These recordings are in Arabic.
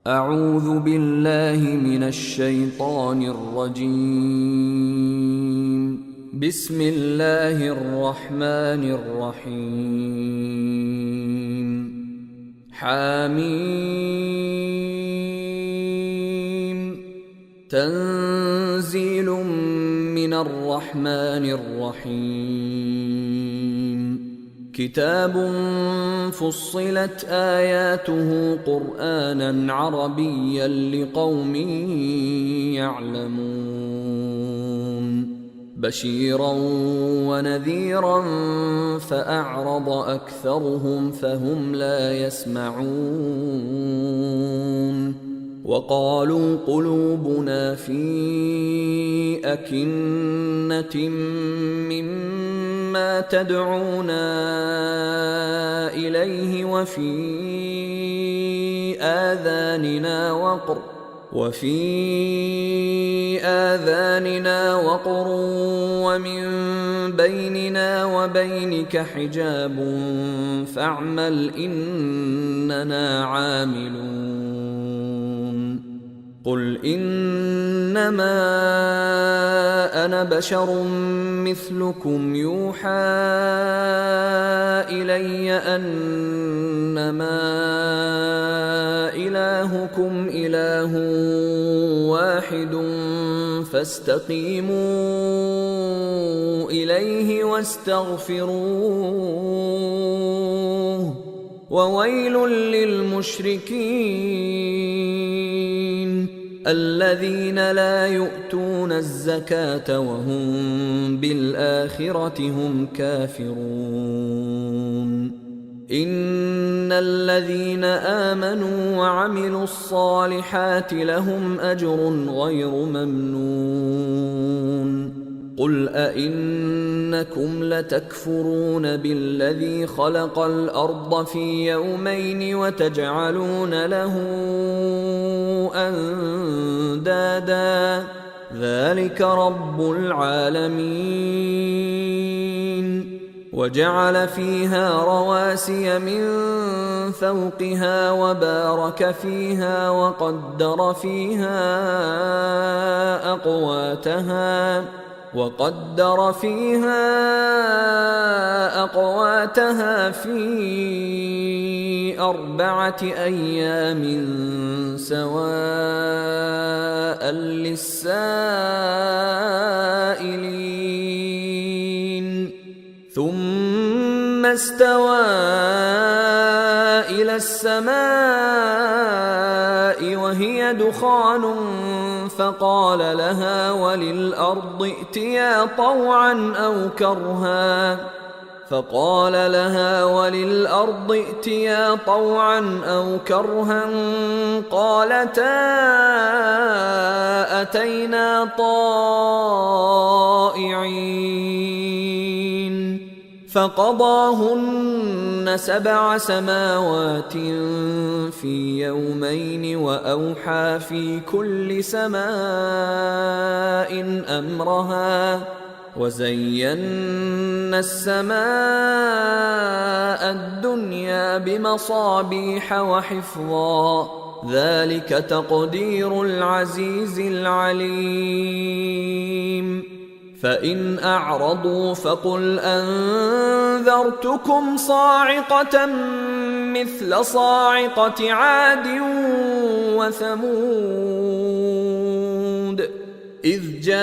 أعوذ بالله من الشيطان الرجيم. بسم الله الرحمن الرحيم. حميم. تنزيل من الرحمن الرحيم. كتاب فصلت آياته قرآنا عربيا لقوم يعلمون بشيرا ونذيرا فأعرض أكثرهم فهم لا يسمعون وقالوا قلوبنا في أكنة مما تدعونا إليه وفي آذاننا وقر ومن بيننا وبينك حجاب فاعمل إننا عاملون. قل إنما أنا بشر مثلكم يوحى إلي أنما إلهكم إله واحد فاستقيموا إليه واستغفروه وويل للمشركين الذين لا يؤتون الزكاة وهم بالآخرة هم كافرون. إن الذين آمنوا وعملوا الصالحات لهم أجر غير ممنون. قل أئنكم لتكفرون بالذي خلق الأرض في يومين وتجعلون له أندادا ذلك رب العالمين. وجعل فيها رواسي من فوقها وبارك فيها وقدر فيها أقواتها في 4 أيام سواء للسائلين. ثم استوى إلى السماء وهي دخان فقال لها وللأرض ائتيا طوعا أو كرها قالتا أتينا طائعين. فقضاهن 7 سماوات في يومين وأوحى في كل سماء أمرها وزينا السماء الدنيا بمصابيح وحفظا ذلك تقدير العزيز العليم. فإن أعرضوا فقل أنذرتكم صاعقة مثل صاعقة عاد وثمود إذ جاءتهم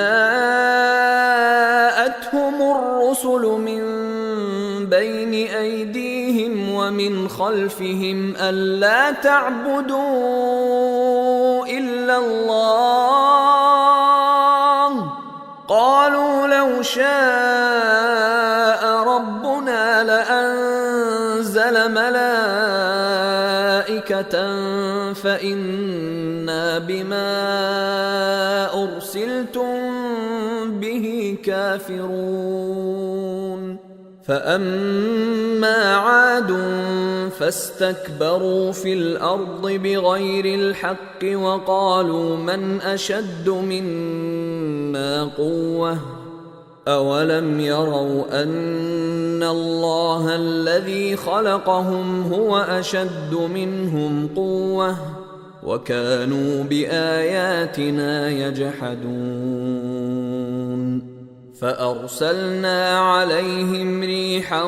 الرسل من بين أيديهم ومن خلفهم ألا تعبدوا إلا الله قالوا لو شاء ربنا لأنزل ملائكة فإنا بما أرسلتم به كافرون. فأما عاد فاستكبروا في الأرض بغير الحق وقالوا من أشد منا قوة أولم يروا أن الله الذي خلقهم هو أشد منهم قوة وكانوا بآياتنا يجحدون فأرسلنا عليهم ريحا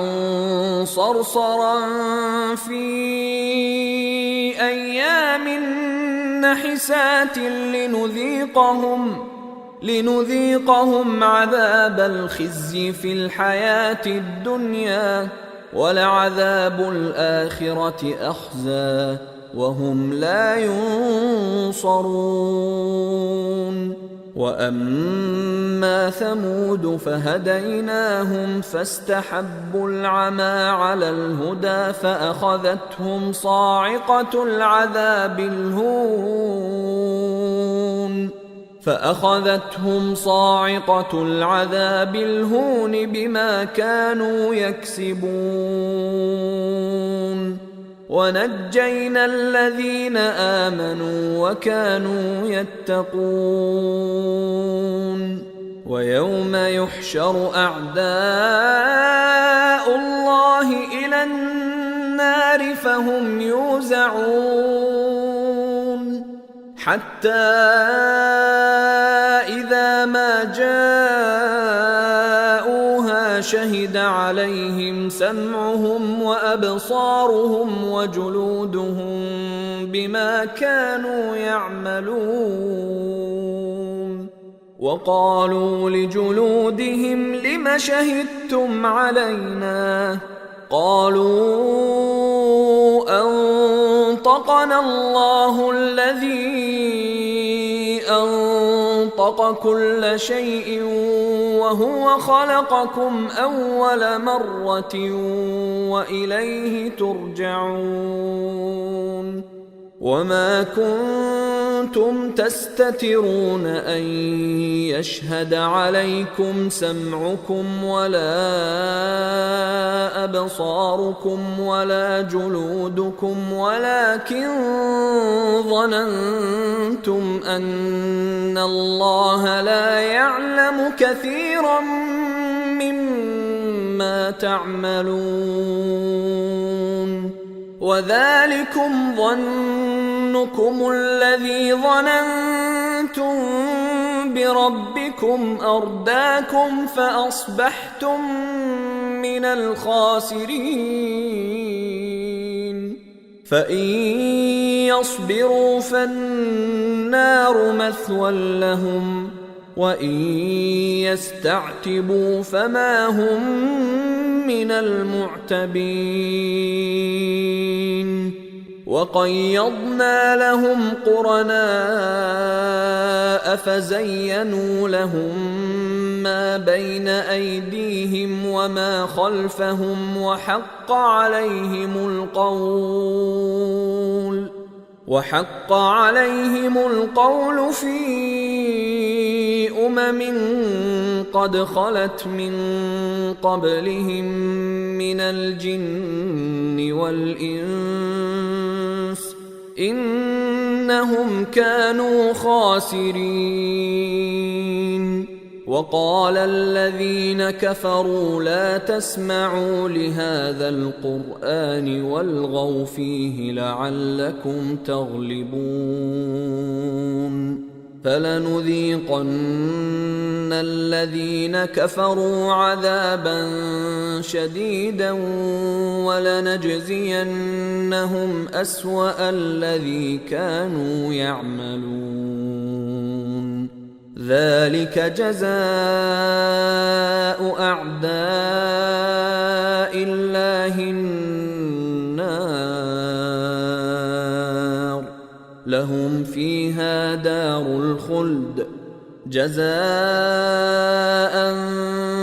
صرصرا في أيام نحسات لنذيقهم عذاب الخزي في الحياة الدنيا ولعذاب الآخرة أخزى وهم لا ينصرون وأما ثمود فهديناهم فاستحبوا العمى على الهدى فأخذتهم صاعقة العذاب الهون بما كانوا يكسبون ونجينا الذين آمنوا وكانوا يتقون ويوم يحشر أعداء الله إلى النار فهم يوزعون حتى إذا ما جاءوها شهد عليهم سمعهم وأبصارهم وجلودهم بما كانوا يعملون وقالوا لجلودهم لم شهدتم علينا قالوا أنطقنا الله الذي أنطق كل شيء وهو خلقكم أول مرة وإليه ترجعون وما كنتم تستترون أن يشهد عليكم سمعكم ولا أبصاركم ولا جلودكم ولكن ظننتم أن الله لا يعلم كثيرا مما تعملون وذلكم ظنكم الذي ظننتم بربكم أرداكم فأصبحتم من الخاسرين فإن يصبروا فالنار مثوى لهم وإن يستعتبوا فما هم من المعتبين وقيضنا لهم قرناء فزينوا لهم ما بين أيديهم وما خلفهم وحق عليهم القول في قد خلت من قبلهم من الجن والإنس إنهم كانوا خاسرين وقال الذين كفروا لا تسمعوا لهذا القرآن والغوا فيه لعلكم تغلبون فلنذيقن الذين كفروا عذابا شديدا ولنجزينهم أسوأ الذي كانوا يعملون ذلك جزاء أعداء الله النار لهم فيها دار الخلد جزاء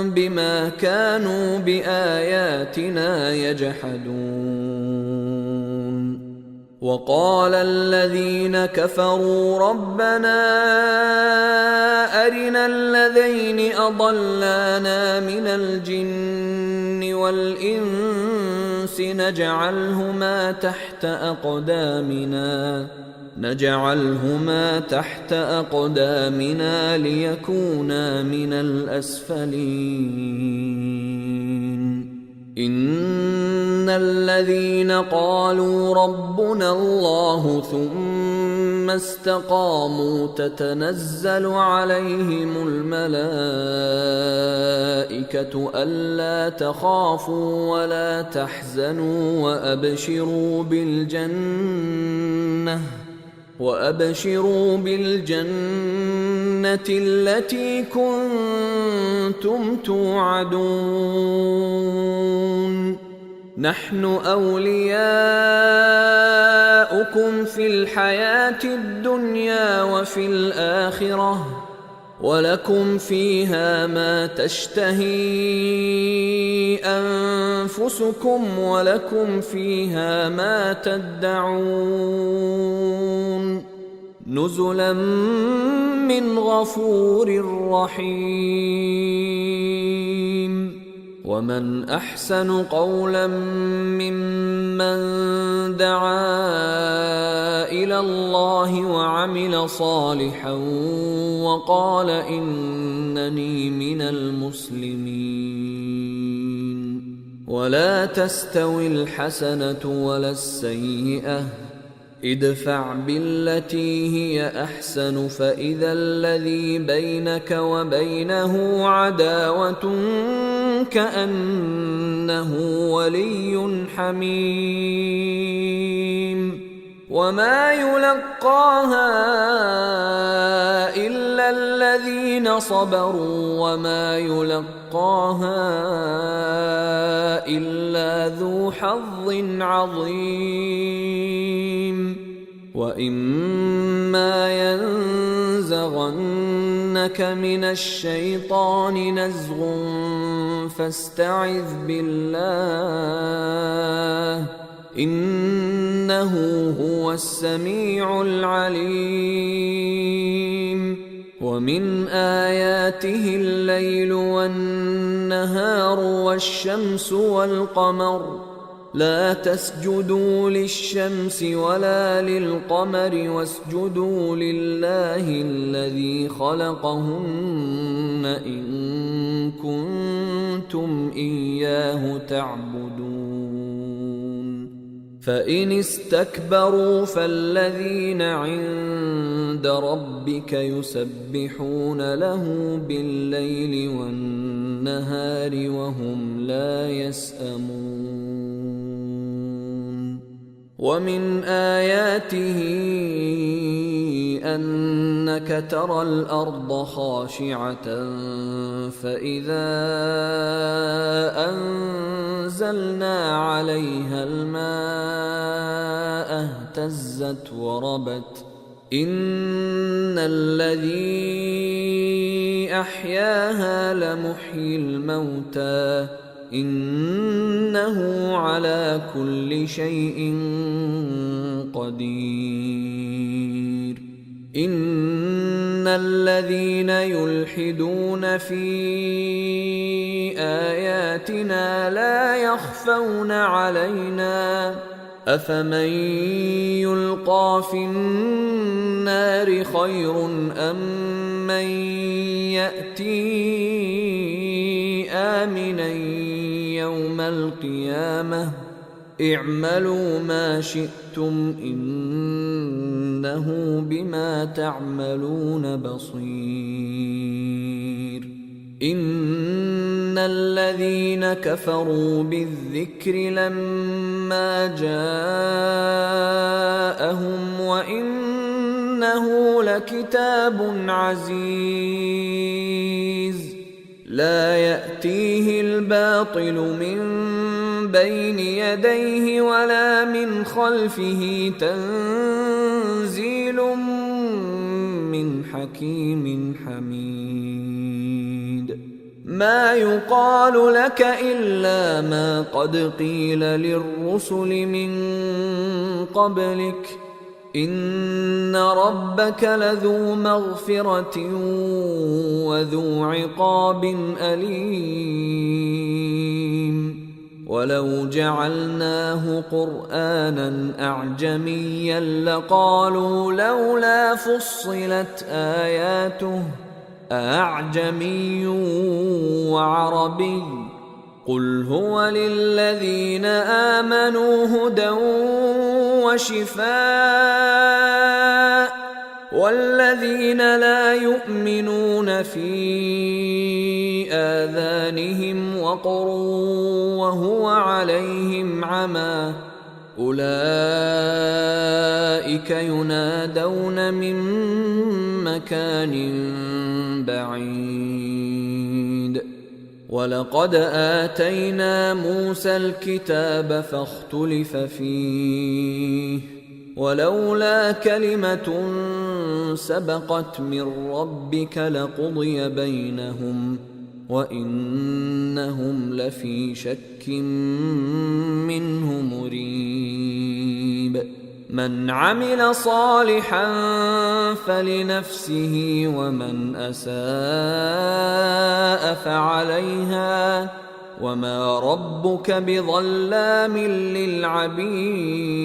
بما كانوا بآياتنا يجحدون وقال الذين كفروا ربنا أرنا الذين أضلانا من الجن والإنس نجعلهما تحت أقدامنا ليكونا من الأسفلين إن الذين قالوا ربنا الله ثم استقاموا تتنزل عليهم الملائكة ألا تخافوا ولا تحزنوا وأبشروا بالجنة التي كنتم توعدون نحن أولياؤكم في الحياة الدنيا وفي الآخرة ولكم فيها ما تشتهي أنفسكم ولكم فيها ما تدعون نزلا من غفور رحيم ومن أحسن قولا ممن دعا إلى الله وعمل صالحا وقال إنني من المسلمين ولا تستوي الحسنة ولا السيئة ادفع بالتي هي أحسن فإذا الذي بينك وبينه عداوة كأنه ولي حميم وما يلقاها إلا الذين صبروا وما يلقاها إلا ذو حظ عظيم وإما ينزغنك من الشيطان نزغ فاستعذ بالله إنه هو السميع العليم ومن آياته الليل والنهار والشمس والقمر لا تسجدوا للشمس ولا للقمر واسجدوا لله الذي خلقهن إن كنتم إياه تعبدون فإن استكبروا فالذين عند ربك يسبحون له بالليل والنهار وهم لا يسأمون ومن آياته أنك ترى الأرض خاشعة فإذا أنزلنا عليها الماء اهتزت وربت إن الذي أحياها لمحيي الموتى إنه على كل شيء قدير إن الذين يلحدون في آياتنا لا يخفون علينا أفمن يلقى في النار خير أم من يأتي آمنا يوم القيامة اعملوا ما شئتم إنه بما تعملون بصير إن الذين كفروا بالذكر لما جاءهم وإنه لكتاب عزيز لا يأتيه الباطل من بين يديه ولا من خلفه تنزيل من حكيم حميد ما يقال لك إلا ما قد قيل للرسل من قبلك إن ربك لذو مغفرة وذو عقاب أليم ولو جعلناه قرآنا أعجميا لقالوا لولا فصلت آياته أعجمي وعربي قل هو للذين آمنوا هدى وشفاء، والذين لا يؤمنون في آذانهم وقر وهو عليهم عمى أولئك ينادون من مكان بعيد. ولقد آتينا موسى الكتاب فاختلف فيه، ولولا كلمة سبقت من ربك لقضي بينهم وإنهم لفي شك منه مريب. من عمل صالحا فلنفسه ومن أساء فعليها وما ربك بظلام للعبيد.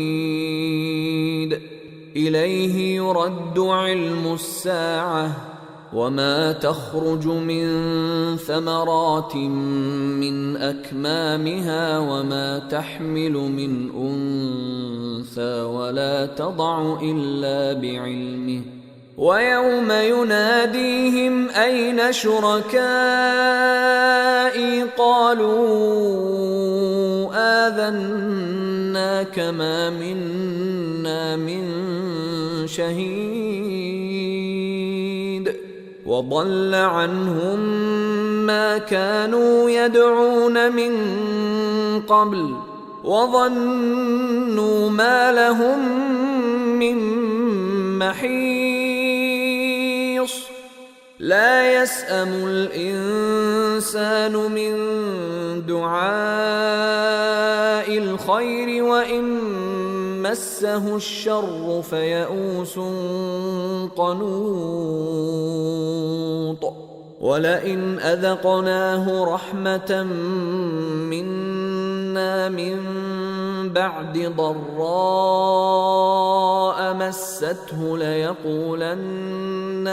إليه يرد علم الساعة وما تخرج من ثمرات من أكمامها وما تحمل من أنثى ولا تضع إلا بعلمه. ويوم يناديهم أين شركائي قالوا آذناك ما منا من شهيد وضل عنهم ما كانوا يدعون من قبل وظنوا ما لهم من محيص. لا يسأم الإنسان من دعاء الخير وإن مسه الشر فيئوس قنوط. ولئن أذقناه رحمة منا من بعد ضراء مسته ليقولن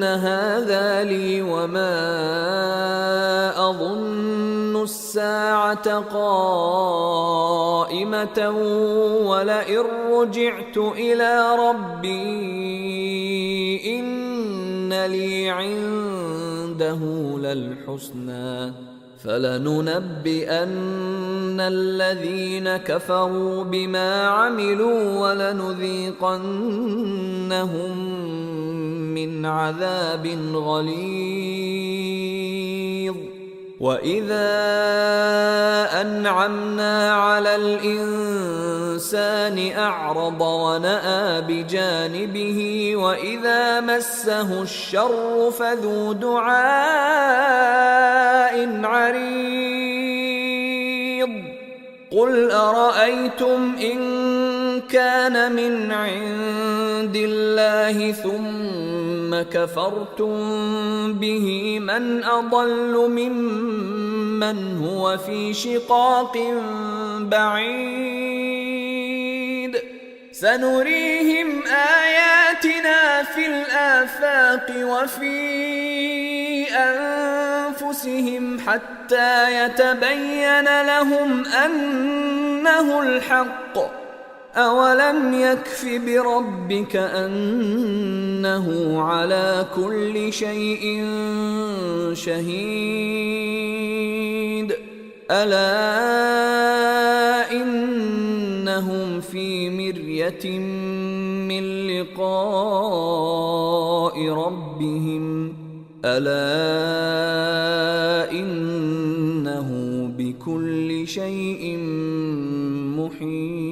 هذا لي وما أظن الساعة قائمة ولئن رجعت إلى ربي إن لي عنده للحسنى فلننبئن الذين كفروا بما عملوا ولنذيقنهم من عذاب غليظ. وإذا أنعمنا على الإنسان أعرض ونأى بجانبه وإذا مسه الشر فذو دعاء عريض. قل أرأيتم إن كان من عند الله ثم كفرتم به من أضل ممن هو في شقاق بعيد. سنريهم آياتنا في الآفاق وفي أنفسهم حتى يتبين لهم أنه الحق. أولم يكف بربك أنه على كل شيء شهيد. ألا إنهم في مرية من لقاء ربهم ألا إنه بكل شيء محيط.